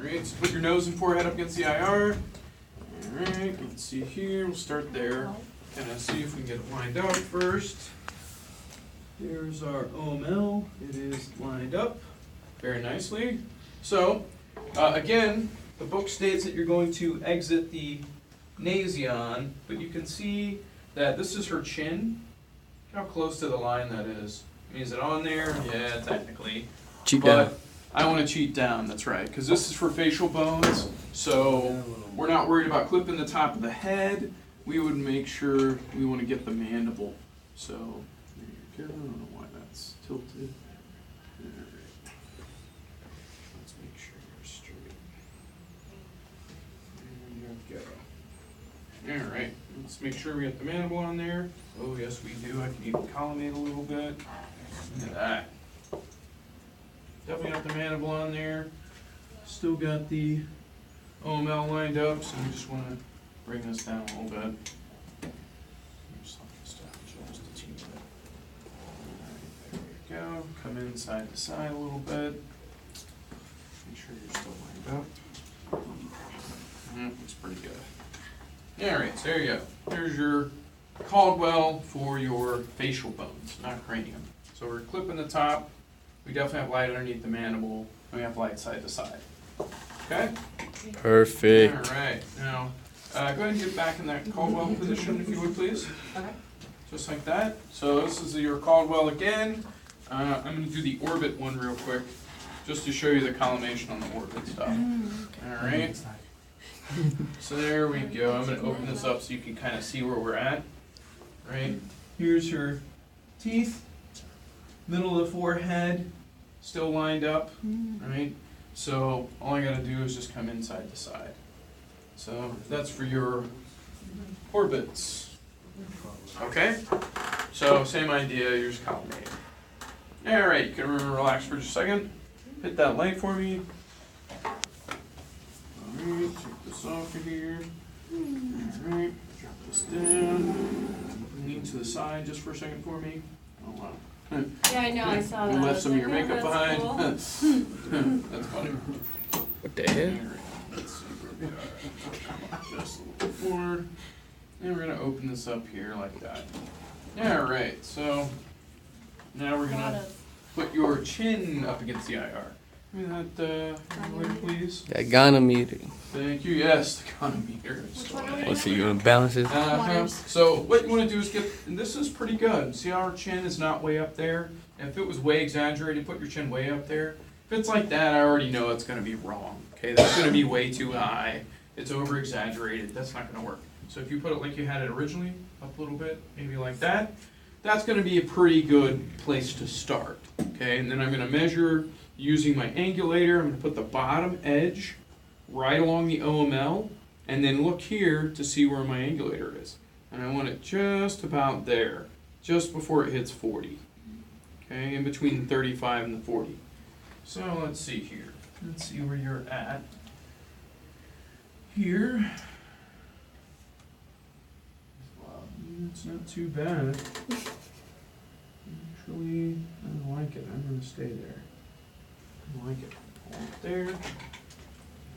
Alright, so put your nose and forehead up against the IR. Alright, let's see here, we'll start there. Kind of see if we can get it lined up first. Here's our OML. It is lined up very nicely. So, again, the book states that you're going to exit the nasion, but you can see that this is her chin. Look how close to the line that is. Is it on there? Yeah, technically. Cheat down. I want to cheat down, that's right, because this is for facial bones, so we're not worried about clipping the top of the head. We would make sure we want to get the mandible. So, there you go. I don't know why that's tilted. Alright. Let's make sure you're straight. There you go. Alright, let's make sure we get the mandible on there. Oh, yes, we do. I can even collimate a little bit. Look at that. Definitely got the mandible on there. Still got the OML lined up, so we just want to bring this down a little bit. Just a teeny bit. Alright, there we go. Come in side to side a little bit. Make sure you're still lined up. Looks pretty good. Alright, so there you go. There's your Caldwell for your facial bones, not cranium. So we're clipping the top. We definitely have light underneath the mandible, and we have light side to side. Okay? Perfect. All right. Now, go ahead and get back in that Caldwell position, if you would, please. Okay. Just like that. So this is your Caldwell again. I'm going to do the orbit one real quick, just to show you the collimation on the orbit stuff. All right. So there we go. I'm going to open this up so you can kind of see where we're at. Right. Here's her teeth. Middle of the forehead, still lined up, right? So all I gotta do is just come in side to side. So that's for your orbits. Okay? So same idea, you're just collimating. All right, you can relax for just a second. Hit that light for me. All right, take this off of here. All right, drop this down. Lean to the side just for a second for me. Oh wow. Yeah, I know, I saw that. You left some of your Like, makeup that's behind. cool. That's funny. What the hell? Let's see where we are. Just a little more. And we're going to open this up here like that. Alright, so now we're going to put your chin up against the IR. Give me that light, please. That gonometer. Thank you. Yes, the gonometer. Which one are we Let's see, you want to balance it? So what you want to do is get, and this is pretty good. See how our chin is not way up there? If it was way exaggerated, put your chin way up there. If it's like that, I already know it's going to be wrong. Okay, that's going to be way too high. It's over exaggerated. That's not going to work. So if you put it like you had it originally, up a little bit, maybe like that, that's going to be a pretty good place to start. Okay, and then I'm going to measure using my angulator. I'm going to put the bottom edge right along the OML, and then look here to see where my angulator is. And I want it just about there, just before it hits 40. Okay, in between the 35 and the 40. So let's see here. Let's see where you're at. Here. Wow, it's not too bad. Actually, I don't like it. I'm going to stay there. I don't like it. Hold it there.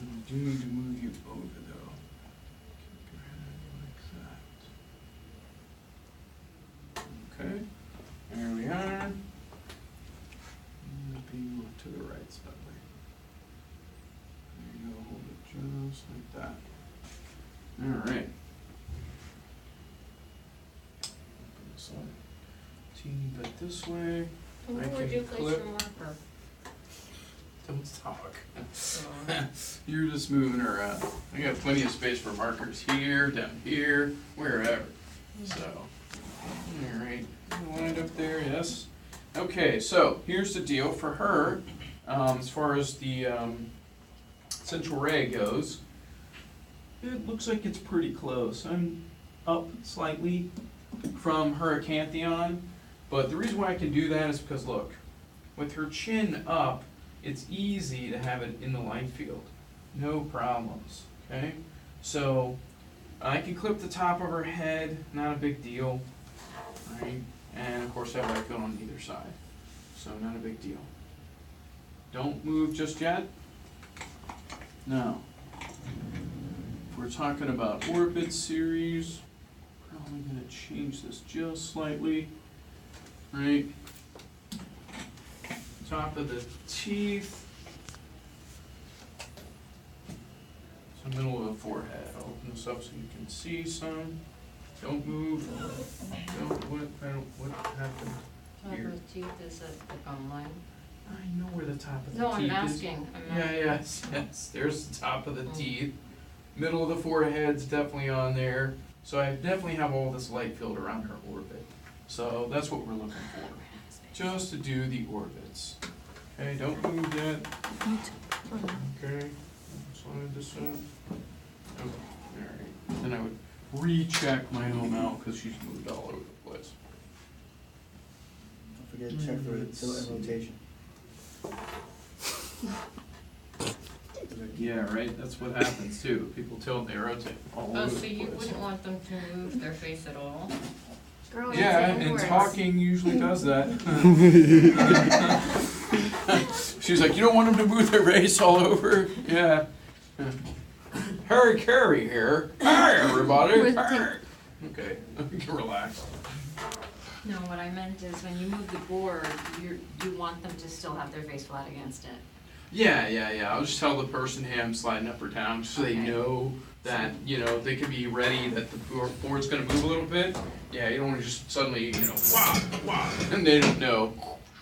I do need to move you over though. Keep your head like that. Okay. There we are. Maybe move to the right slightly. There you go. Hold it just like that. All right. Open this up. Teeny bit this way. Where would you place your marker? Don't talk. You're just moving around. I got plenty of space for markers here, down here, wherever. So, alright, lined up there, yes. Okay, so here's the deal for her. As far as the central ray goes, it looks like it's pretty close. I'm up slightly from her acanthyon, but the reason why I can do that is because, look, with her chin up, it's easy to have it in the light field. No problems, okay? So I can clip the top of her head, not a big deal, right? And of course I have light field on either side, so not a big deal. Don't move just yet. Now, if we're talking about orbit series, probably gonna change this just slightly, right? Top of the teeth. So middle of the forehead. I'll open this up so you can see some. Don't move. What happened Top here? of the teeth is at the gum line. I know where the top of the No, teeth I'm is. asking. Yeah, yes. There's the top of the teeth. Middle of the forehead's definitely on there. So I definitely have all this light field around her orbit. So that's what we're looking for. Just to do the orbits. Okay, don't move yet. Okay, slide this up. Okay, alright. Then I would recheck my home out because she's moved all over the place. Don't forget to check for tilt and rotation. Yeah, right, that's what happens too. People tilt, they rotate all Oh, over so the you place. wouldn't want them to move their face at all? Girl, Yeah, it's and indoors. talking usually does that. She's like, you don't want them to move their face all over? Yeah. Harry Carey here. Hi, everybody. Where's the Hi. Okay, you can relax. No, what I meant is when you move the board, you want them to still have their face flat against it. Yeah. I'll just tell the person, hey, I'm sliding up or down, just so they Okay. know that, they can be ready that the board's gonna move a little bit. Yeah, you don't wanna just suddenly, wow, and they don't know.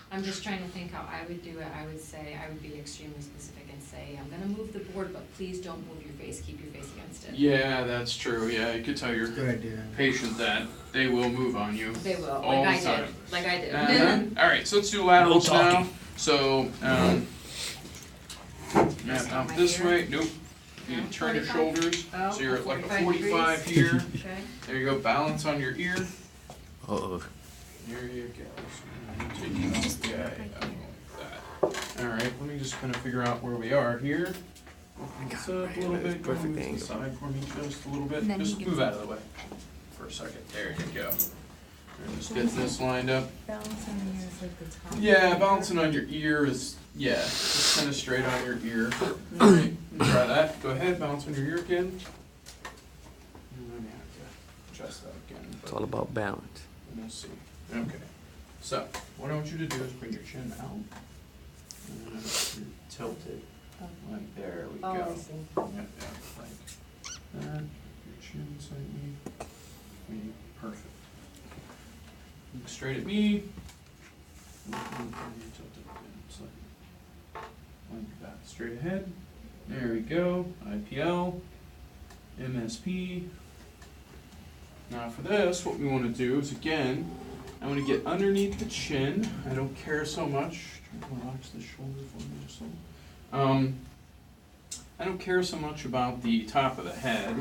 I'm just trying to think how I would do it. I would say, I would be extremely specific and say, I'm gonna move the board, but please don't move your face, keep your face against it. Yeah, that's true. Yeah, you could tell your Good idea. patient that they will move on you. They will, All like the I did, time. like I did. All right, so let's do laterals No now. talking. So, map out my this ear? way. Nope. You No? turn your 45? shoulders. Oh, So you're at like a 45 45 here. Okay. There you go. Balance on your ear. Uh-oh. There you go. So take it off. Yeah, like that. All right, let me just kind of figure out where we are here. Open this up a little Right, bit. perfect Move to the angle. side for me just a little bit. And then Just you can move see- out of the way for a second. There you go. And just get this lined up. Balance on the ears like the top. Yeah, balancing on your ear is, just kind of straight on your ear. Alright, try that. Go ahead, balance on your ear again. And then you have to adjust that again. It's all about balance. We'll see. Okay. So, what I want you to do is bring your chin out. And then tilt it. Like there we go. Oh, I see. Like that. Your chin slightly. Perfect. Look straight at me. Tilt it again, slightly. Like that. Straight ahead. There we go. IPL. MSP. Now for this, what we want to do is again, I want to get underneath the chin. I don't care so much. Try to relax the shoulder for me just a little. I don't care so much about the top of the head.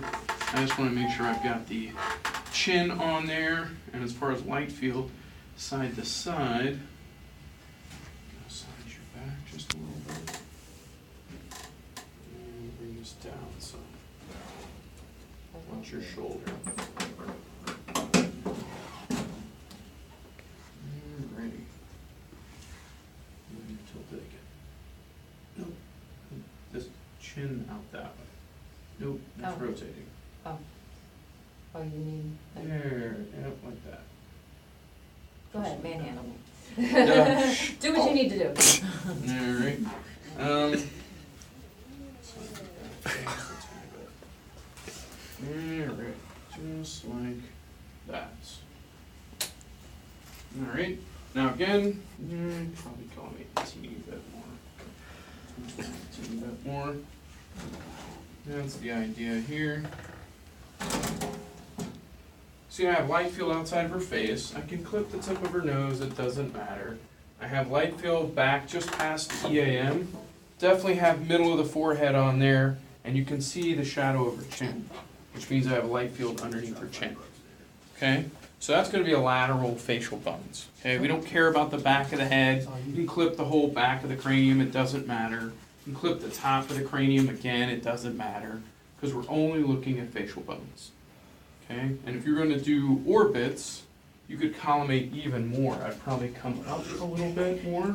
I just want to make sure I've got the chin on there. And as far as light field, side to side, slide your back just a little bit. And bring this down some. Watch your shoulder. Alrighty. Tilt it again. Nope. This chin out that way. Nope, it's Oh. rotating. Oh, you need, There, yep, like that. go ahead, manhandle me. Yeah. Do what you need to do. Alright. Alright, just like that. Alright, now again, probably call me a teeny bit more. Teeny bit more. That's the idea here. See, I have light field outside of her face. I can clip the tip of her nose, it doesn't matter. I have light field back just past the EAM. Definitely have middle of the forehead on there, and you can see the shadow of her chin, which means I have a light field underneath her chin. Okay? So that's going to be a lateral facial bones. Okay? We don't care about the back of the head. You can clip the whole back of the cranium, it doesn't matter. You can clip the top of the cranium, again, it doesn't matter, because we're only looking at facial bones. Okay? And if you're going to do orbits, you could collimate even more. I'd probably come up a little bit more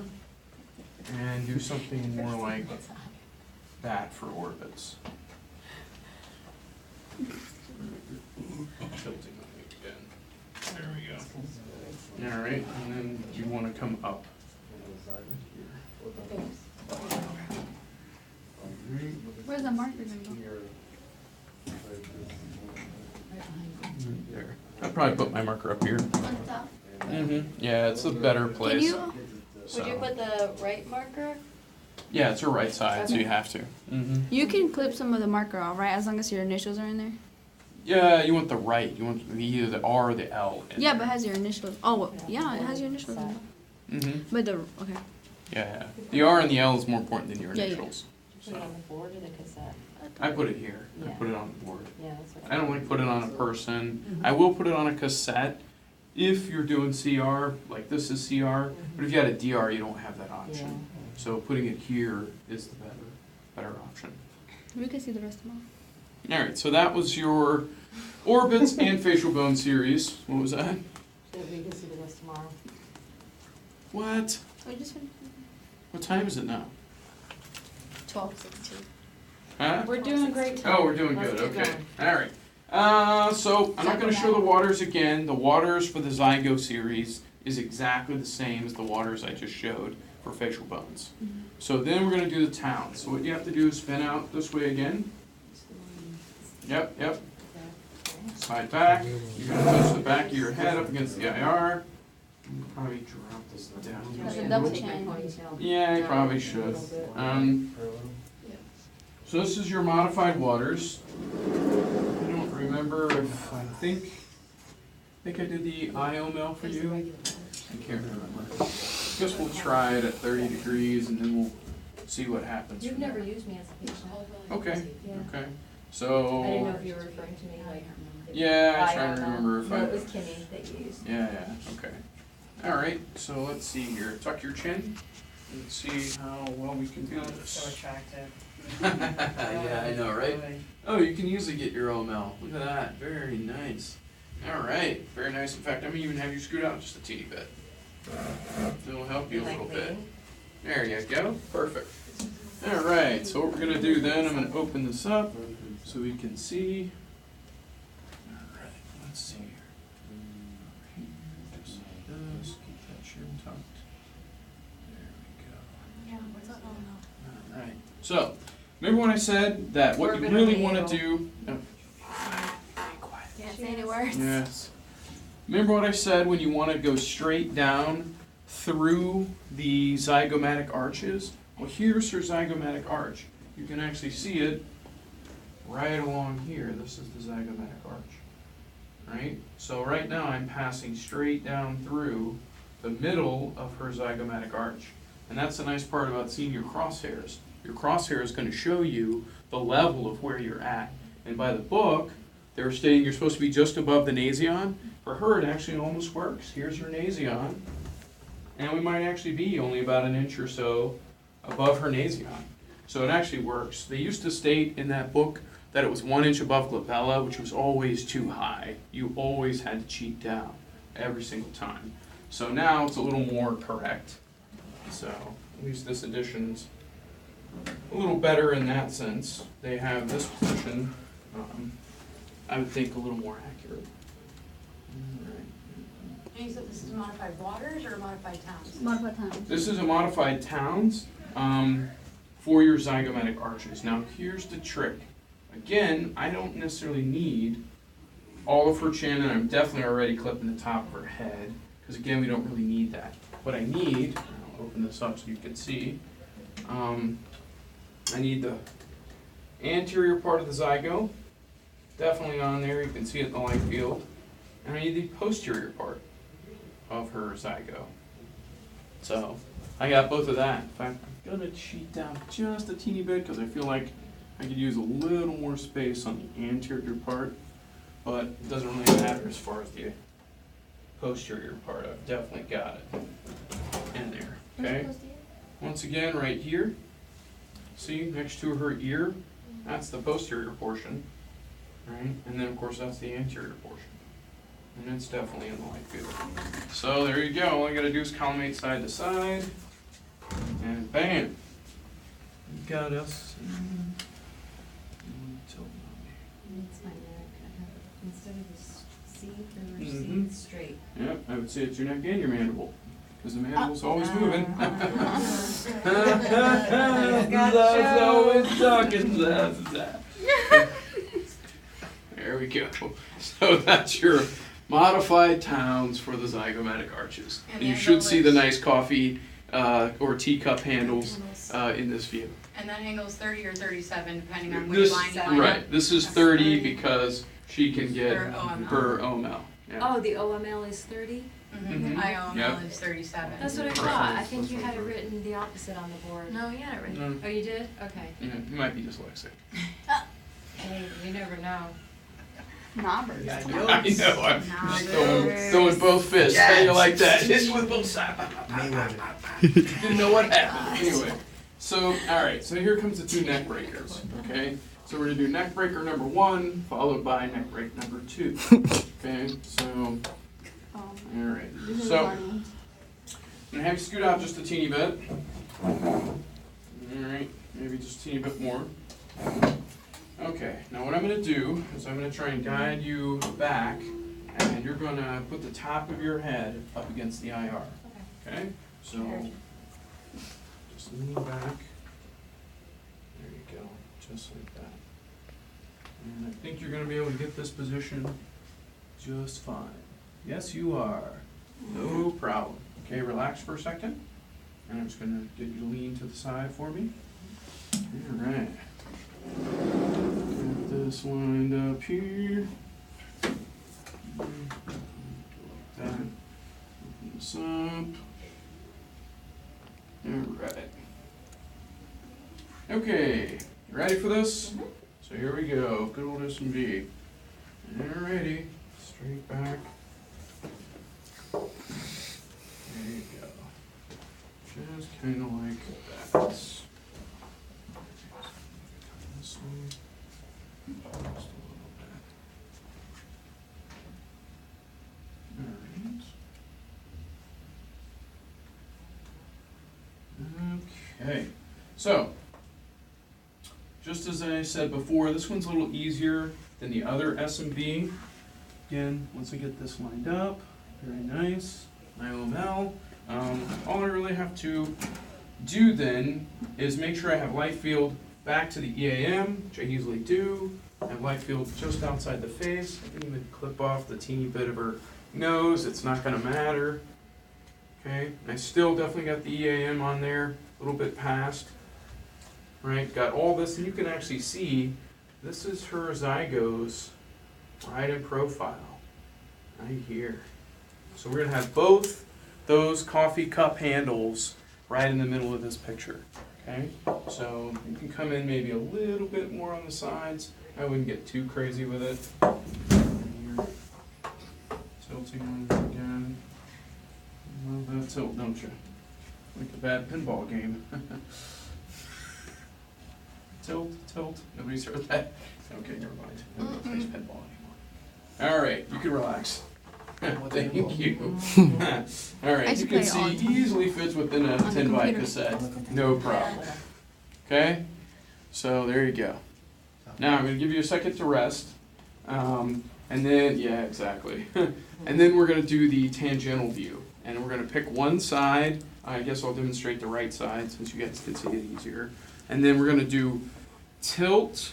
and do something more like that for orbits. Tilting on me again. There we go. All right, and then you want to come up. Where's the marker gonna go? There. I'd probably put my marker up here. On top? Yeah, it's a better Can place. you? Would you put the right marker? Yeah, it's your right side, so Okay. you have to. You can clip some of the marker off, right? As long as your initials are in there. Yeah, you want the right. You want either the R or the L. Yeah, but it has your initials. Oh, well, yeah, it has your initials in there. But the okay. Yeah. The R and the L is more important than your Yeah, yeah. initials. Put it on the board or the cassette? I put it here. I Yeah. put it on the board. Yeah, that's what. I don't like put it on a person. I will put it on a cassette if you're doing CR, like this is CR. But if you had a DR, you don't have that option. So putting it here is the better option. We can see the rest of them. All right, so that was your orbits and facial bone series. What was that? We can see the rest tomorrow. What? Oh, you just finished? What time is it now? 12:62. Huh? We're doing great. Oh, we're doing Let's good, keep okay. going. All right. So I'm not gonna show the waters again. The waters for the zygo series is exactly the same as the waters I just showed for facial bones. So then we're gonna do the towns. So what you have to do is spin out this way again. Yep. Side back. You're gonna touch the back of your head up against the IR. You probably drop this down. Has a double Take my chin. ponytail. Yeah, you probably should. So this is your modified waters. I don't remember if I think I did the IOML for you. I can't remember. Guess we'll try it at 30 degrees and then we'll see what happens. You've from never there. used me as a patient. Okay. Yeah. Okay. I So. didn't know if you were referring to me like. Yeah, I was I trying to don't know. remember if No, I. it was Kimmy that you used. Yeah, okay. All right, so let's see here. Tuck your chin and see how well we can do this. attractive. Yeah, I know, right? Oh, you can easily get your OML. Look at that. Very nice. All right, very nice. In fact, I may even have you scoot out just a teeny bit. It'll help you a little bit. There you go. Perfect. All right, so what we're going to do then, I'm going to open this up so we can see. All right, let's see here. Just like this. Keep that chin tucked. There we go. Yeah, what's up? Oh no. All right. So, remember when I said that what you Orbit really on want the to do. Oh, quiet. Can't say any words. Yes. Remember what I said when you want to go straight down through the zygomatic arches? Well, here's your zygomatic arch. You can actually see it right along here. This is the zygomatic arch. Right? So right now I'm passing straight down through the middle of her zygomatic arch. And that's the nice part about seeing your crosshairs. Your crosshair is going to show you the level of where you're at. And by the book, they were stating you're supposed to be just above the nasion. For her, it actually almost works. Here's her nasion. And we might actually be only about an inch or so above her nasion. So it actually works. They used to state in that book that it was 1 inch above glabella, which was always too high. You always had to cheat down every single time. So now it's a little more correct. So at least this edition's a little better in that sense. They have this position, I would think, a little more accurate. And you said this is modified waters or modified towns? Modified time. This is a modified towns for your zygomatic arches. Now here's the trick. Again, I don't necessarily need all of her chin, and I'm definitely already clipping the top of her head, because again, we don't really need that. What I need, I'll open this up so you can see, I need the anterior part of the zygo, definitely on there, you can see it in the light field, and I need the posterior part of her zygo. So, I got both of that. In fact, I'm gonna cheat down just a teeny bit, because I feel like I could use a little more space on the anterior part, but it doesn't really matter as far as the posterior part. I've definitely got it in there, okay? Once again, right here, see, next to her ear, that's the posterior portion, right? And then, of course, that's the anterior portion. And it's definitely in the light field. So there you go. All I gotta do is collimate side to side, and bam, you got us. Tilt It's my neck, I have, instead of the C, the C, Mhm. it's straight. Yep, I would say it's your neck and your mandible, because the mandible's always moving. Gotcha. always talking. There we go. So that's your modified towns for the zygomatic arches. And And you the should see the angle nice coffee or teacup handles in this view. And that angle's 30 or 37, depending on This, which line you line up. right, this is That's 30 30. because she can get Per OML. per OML. Yeah. Oh, the OML is 30? Mhm. IOML Yep. is 37. That's what I Perfect. thought, I think you had it written the opposite on the board. No, you had it right. Mm. Oh, you did? Okay. Yeah, you might be dyslexic. Hey, you never know. Knobbers. Yeah, I I know. know, I'm just Knobbers. throwing both fists. How you like that? Hit with both sides. Mayweather. Didn't know what happened. Anyway, so all right, so here comes the two neck breakers. Okay, so we're gonna do neck breaker number 1, followed by neck break number 2. Okay, so all right, so I'm gonna have you scoot out just a teeny bit. All right, maybe just a teeny bit more. Okay, now what I'm gonna do is I'm gonna try and guide you back, and you're gonna put the top of your head up against the IR. Okay, so just lean back. There you go, just like that. And I think you're gonna be able to get this position just fine. Yes, you are. No problem. Okay, relax for a second. And I'm just gonna get you to lean to the side for me. All right. Get this lined up here. Like that. Open this up. Alright. Okay, you ready for this? So here we go, good old S&B. Alrighty, straight back. There you go. Just kinda like that. This way. Just a little bit. Alright. Okay, so, just as I said before, this one's a little easier than the other S&B. Again, once I get this lined up, very nice, IOML. All I really have to do then is make sure I have light field back to the EAM, which I easily do. I have light field just outside the face. I can even clip off the teeny bit of her nose, it's not gonna matter. Okay, I still definitely got the EAM on there, a little bit past. Right, got all this, and you can actually see, this is her zygos right in profile, right here. So we're gonna have both those coffee cup handles right in the middle of this picture, okay? So you can come in maybe a little bit more on the sides. I wouldn't get too crazy with it. Here. Tilting on it again. Love that tilt, don't you? Like a bad pinball game. Tilt, tilt. Nobody's heard that? Okay, never mind. Nobody plays pinball anymore. All right, you can relax. Thank you. All right, I you used to can play it all see the time. easily fits within a On the 10 byte computer. cassette. No problem. Okay, so there you go. Now I'm going to give you a second to rest. And then, yeah, exactly. And then we're going to do the tangential view. And we're going to pick one side. I guess I'll demonstrate the right side since you guys can see it easier. And then we're going to do tilt,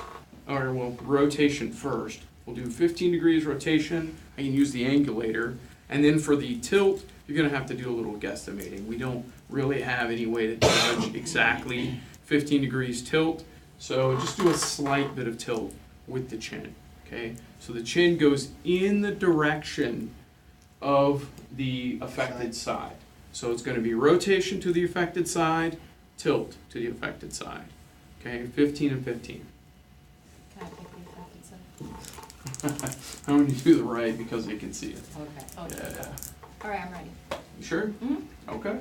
or well, rotation first. We'll do 15 degrees rotation. I can use the angulator. And then for the tilt, you're going to have to do a little guesstimating. We don't really have any way to judge exactly 15 degrees tilt. So just do a slight bit of tilt with the chin. Okay? So the chin goes in the direction of the affected side. So it's going to be rotation to the affected side, tilt to the affected side. Okay, 15 and 15. Can I pick the affected side? I'm going to do the right because they can see it. Okay. Yeah. All right, I'm ready. You sure? Mhm. Okay.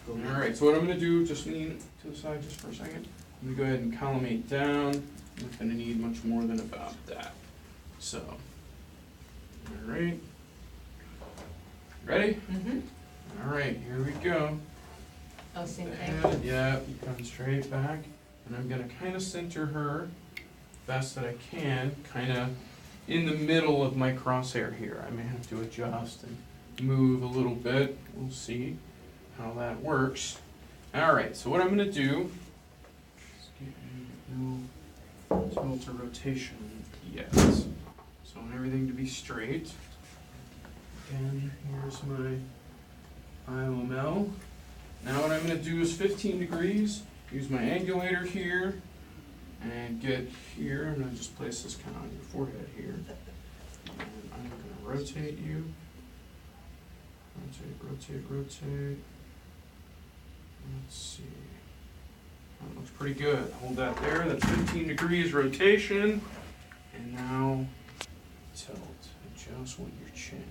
All right, so what I'm going to do, just lean to the side just for a second. I'm going to go ahead and collimate down. I'm not going to need much more than about that. So, all right. Ready? Mm-hmm. All right, here we go. Oh, same The thing? head, yeah, you come straight back. And I'm gonna kind of center her best that I can, kind of in the middle of my crosshair here. I may have to adjust and move a little bit. We'll see how that works. All right, so what I'm gonna do is get no tilt or rotation yet. So I want everything to be straight. Again, here's my IOML. Now what I'm gonna do is 15 degrees. Use my angulator here and get here. I'm gonna just place this kind of on your forehead here. And I'm gonna rotate you. Rotate, rotate, rotate. Let's see. That looks pretty good. Hold that there. That's 15 degrees rotation. And now tilt. I just want your chin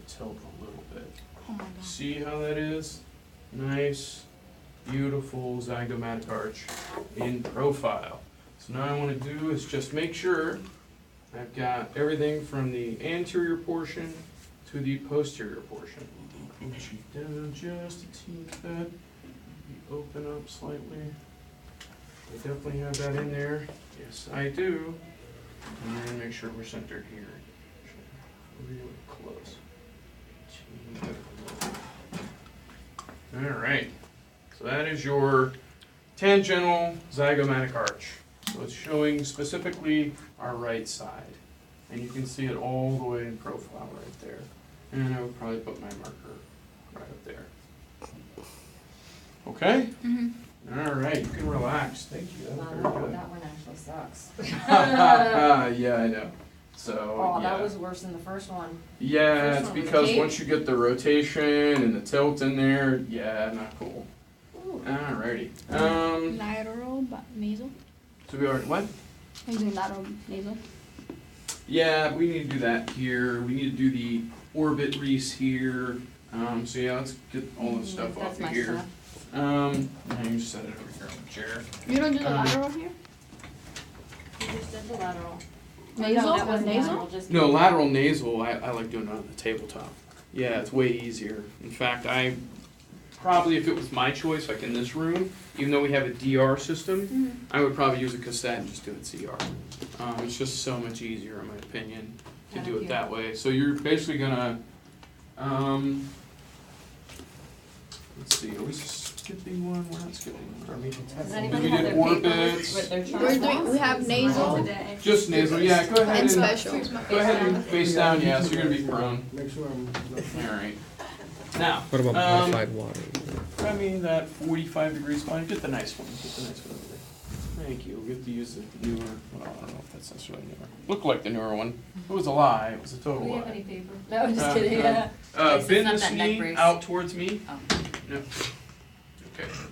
to tilt a little bit. Oh my god. See how that is? Nice, beautiful zygomatic arch in profile. So now I want to do is just make sure I've got everything from the anterior portion to the posterior portion. Push it down just a teeny bit. Open up slightly. I definitely have that in there. Yes, I do. And then make sure we're centered here. Really close. All right. So that is your tangential zygomatic arch. So it's showing specifically our right side. And you can see it all the way in profile right there. And I would probably put my marker right up there. Okay? All right, you can relax. Thank you. That was very good. That one actually sucks. Yeah, I know. So, Oh, yeah. that was worse than the first one. Yeah, First it's one was because tape. once you get the rotation and the tilt in there, yeah, not cool. Ooh. Alrighty. Lateral, but nasal. So we already, what? Are you doing lateral nasal? Yeah, we need to do that here. We need to do the orbit reese here. So yeah, let's get all this stuff That's off my of here. stuff. And you just set it over here on the chair. You don't do the lateral here? You just did the lateral. Nasal? No, that was Nasal? lateral, just. No, lateral nasal, I like doing it on the tabletop. Yeah, it's way easier. In fact, I probably, if it was my choice, like in this room, even though we have a DR system, I would probably use a cassette and just do it CR. It's just so much easier, in my opinion, to do it that way. So you're basically gonna, let's see, are we skipping one? We're not skipping one. Does We anybody did have their paper orbits. with their We're charts? doing, we have nasal Just nasal, yeah, go ahead and and, special. go ahead and face down, yeah, so you're gonna be prone. Make sure I'm. Alright. Now, What about modified water? grab me that 45 degree spine. Get the nice one. Get the nice one over there. Thank you. We have to use the newer. Well, I don't know if that's necessarily newer. Looked like the newer one. It was a lie. It was a Do total we have lie. any paper? No, I'm just kidding, yeah. Brace, Bend it's this not that neck knee brace. out towards me. Oh. No. Okay. Just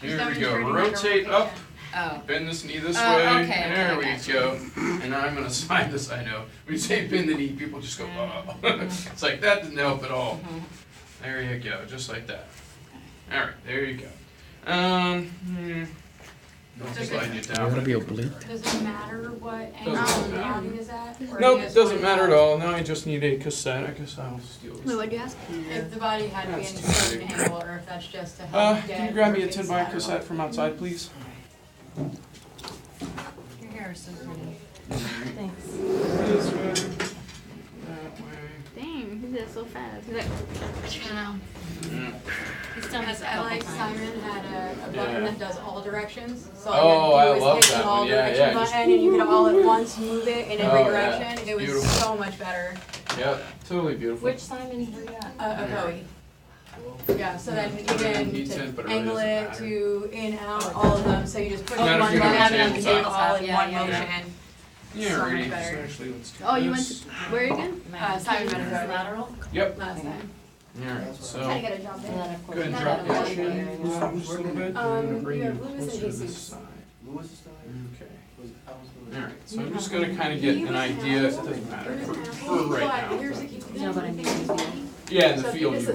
There we go. demonstrating Rotate like a up. Oh. Bend this knee this Oh, way. okay, There okay, we gotcha. go. And now I'm gonna sign this. I know. When you say bend the knee, people just go, oh. It's like that didn't help at all. There you go, just like that. All right, there you go. Don't slide it You down. gotta be oblique. Does it matter what angle Doesn't the matter. outing is at? Or Nope, you just doesn't want matter it at all. Now I just need a cassette. I guess I'll steal Wait, this. what'd you ask? If the body had to be in a That's certain too big. angle, or if that's just to help get. Can you grab me a perfect 10 by lateral. cassette from outside, please? Your hair is so pretty. Thanks. This way, that way. Dang, he did it so fast. He's like, I know. Yeah. He's done this a I couple like times. Simon had a button Yeah. that does all directions. So Oh, all I you have to do love is hit that the all one. Yeah, direction yeah, just- button, and you can all at once move it in Oh, every yeah. direction. It was Beautiful. so much better. Yep, totally beautiful. Which Simon were you at? A Bowie. Yeah, so then He even tends, but it really to angle doesn't it, matter. to in, out, all of them, so you just push Not one if button you're doing and you do tabletop. all in Yeah, one yeah, yeah. motion. Yeah, so much alrighty. better. So actually, let's do oh, you went this. to, where again? Simon met a Bowie Lateral? Yep. last time. Alright, so. Trying to get a job And there. then of course. Go ahead and you drop have your another chin area. just a little bit. and I'm gonna bring you you have Lewis closer and to this Jesus. side. Lewis is still Okay. there? Alright, so I'm just gonna kind of get an idea. It doesn't matter for right now. Here's the but- key. No, but I mean, Yeah, in the So if you field. just you